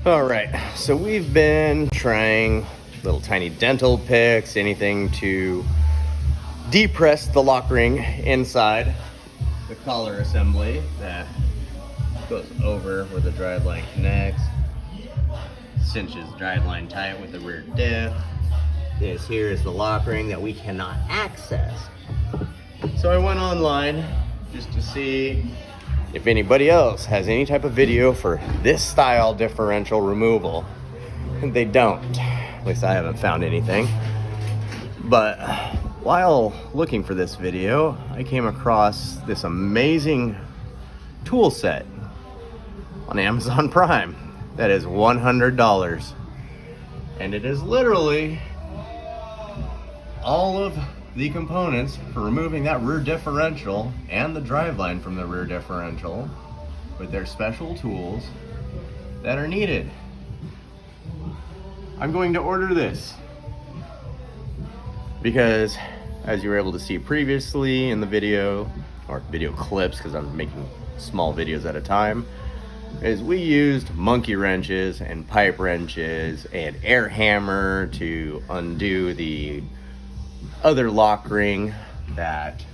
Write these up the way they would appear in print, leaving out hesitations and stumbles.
All right, so we've been trying little tiny dental picks, anything to depress the lock ring inside the collar assembly that goes over where the driveline connects, cinches driveline tight with the rear diff. This here is the lock ring that we cannot access. So I went online just to see if anybody else has any type of video for this style differential removal. And they don't. At least I haven't found anything. But while looking for this video, I came across this amazing tool set on Amazon Prime that is $100. And it is literally all of the components for removing that rear differential and the driveline from the rear differential with their special tools that are needed. I'm going to order this because, as you were able to see previously in the video, or video clips because I'm making small videos at a time, is we used monkey wrenches and pipe wrenches and air hammer to undo the other lock ring that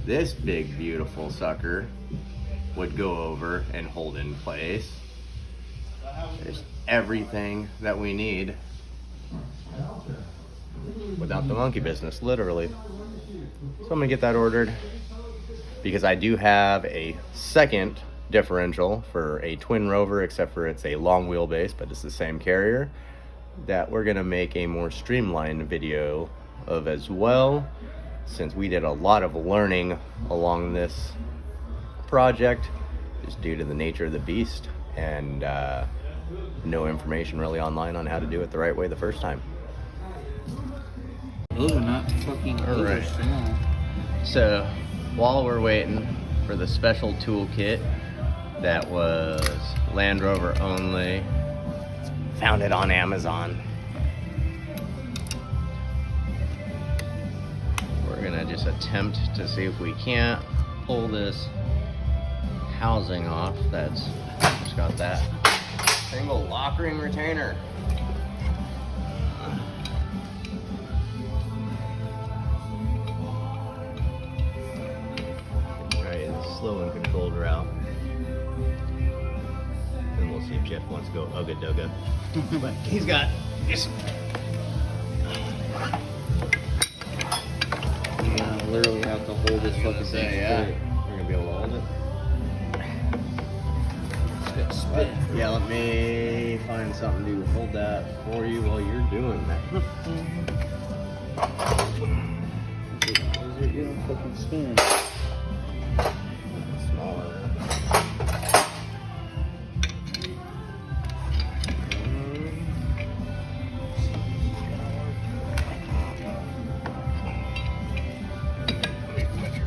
this big beautiful sucker would go over and hold in place. There's everything that we need without the monkey business, literally. So I'm gonna get that ordered because I do have a second differential for a twin Rover, except for it's a long wheelbase, but it's the same carrier, that we're gonna make a more streamlined video of as well, since we did a lot of learning along this project just due to the nature of the beast and no information really online on how to do it the right way the first time. Those are not fucking all right. So while we're waiting for the special toolkit that was Land Rover only, found it on Amazon. We're gonna just attempt to see if we can't pull this housing off that's just got that single lock ring retainer. Alright, the slow and controlled route. Then we'll see if Jeff wants to go ugga dugga. But he's got this. I literally have to hold this fucking thing. Yeah, we're gonna be able to hold it. But, yeah, let me find something to hold that for you while you're doing that. You don't fucking spin. Smaller.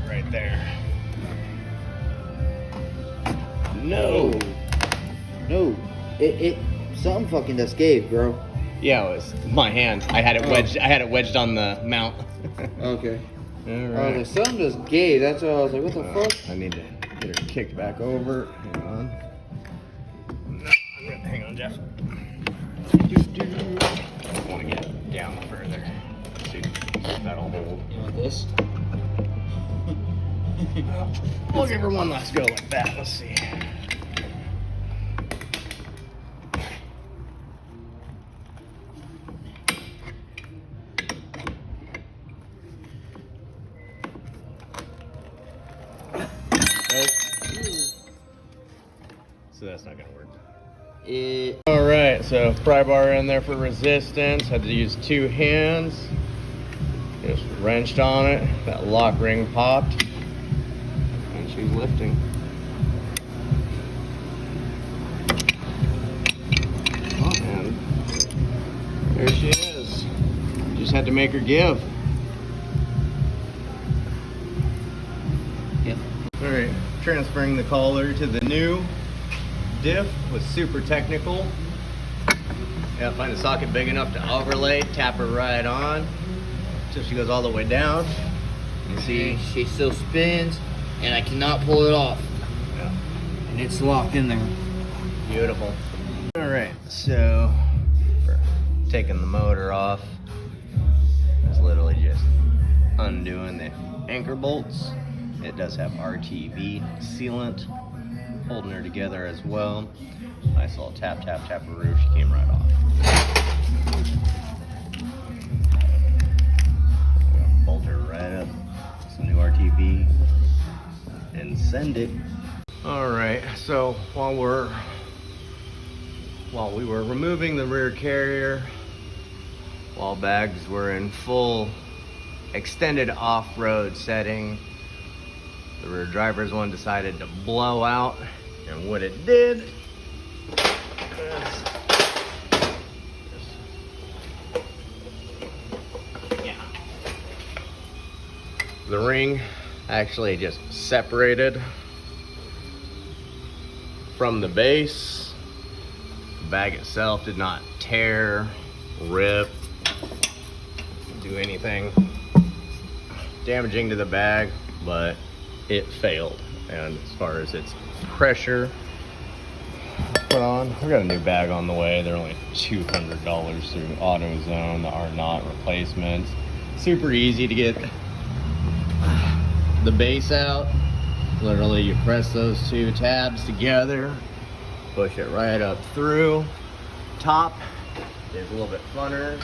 Right there. No. No. It something fucking just gave, bro. Yeah, it was my hand. I had it wedged. I had it wedged on the mount. Okay. All I right. was like, something just gave. That's why I was like, what the fuck? I need to get her kicked back over. Hang on. No, hang on, Jeff. I want to get down further. See if that'll hold. You want this? We'll give her one last go like that. Let's see. Nope. So that's not gonna work. All right, so pry bar in there for resistance. Had to use two hands. Just wrenched on it. That lock ring popped. And she's lifting. And there she is. Just had to make her give. Yep. All right, transferring the collar to the new diff with Super Technical. Yeah, find a socket big enough to overlay, tap her right on until she goes all the way down. You see, She still spins, and I cannot pull it off. yeah, And it's locked in there. beautiful. So, for taking the motor off, it's literally just undoing the anchor bolts. It does have RTV sealant holding her together as well. Nice little tap, tap, tap-a-roo. She came right off. Bolt her right up. Some new RTV and send it. All right, so while we were removing the rear carrier, while bags were in full extended off-road setting, the rear driver's one decided to blow out, and what it did is the ring actually just separated from the base. The bag itself did not tear, rip, do anything damaging to the bag, but it failed. And as far as its pressure put on, I got a new bag on the way. They're only $200 through AutoZone, the R0 replacements. Super easy to get the base out. Literally, you press those two tabs together, push it right up through. Top is a little bit funner.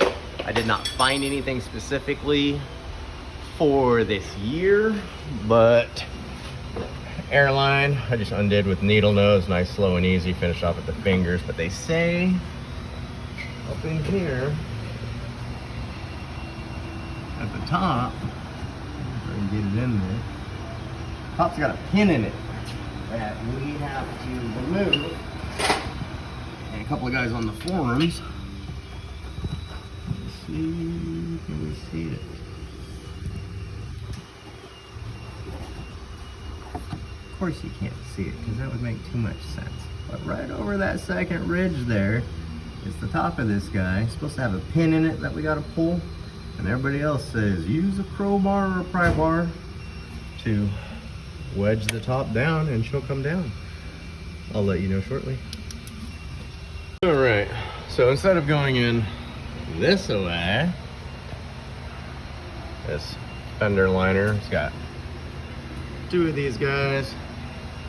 I did not find anything specifically for this year, but airline, I just undid with needle nose, nice, slow, and easy. Finish off with the fingers, but they say up in here at the top, if I can get it in there, top's got a pin in it that we have to remove. And a couple of guys on the forums, can we see it? Of course you can't see it because that would make too much sense. But right over that second ridge there is the top of this guy. It's supposed to have a pin in it that we got to pull. And everybody else says use a crowbar or a pry bar to wedge the top down and she'll come down. I'll let you know shortly. All right, so instead of going in this way, this fender liner, it's got two of these guys,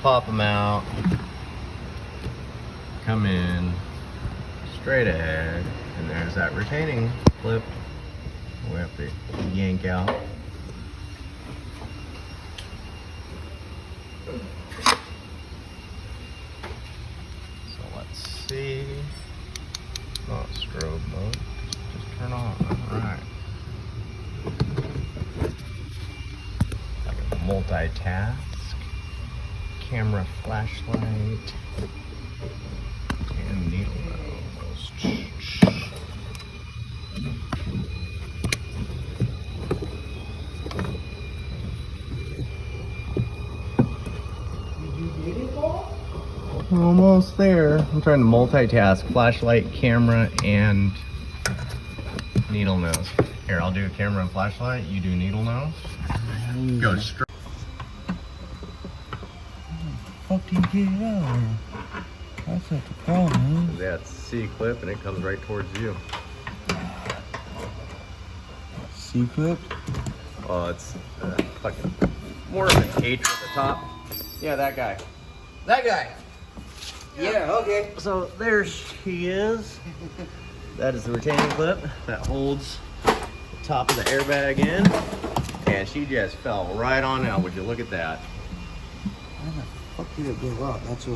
pop them out, come in straight ahead, and there's that retaining clip we have to yank out. So let's see. Not strobe mode. Just turn on. Alright. Like a multitask. Camera, flashlight, and needle nose. Almost there. I'm trying to multitask flashlight, camera, and needle nose. Here, I'll do camera and flashlight. You do needle nose. Go straight. How do you get it out here? That's not the problem. That's C clip, and it comes right towards you. C-clip? Oh, it's fucking more of an H at the top. Yeah, that guy. That guy. Yeah, okay. So there she is. That is the retaining clip that holds the top of the airbag in. And she just fell right on out. Would you look at that? How the fuck did it go up? That's what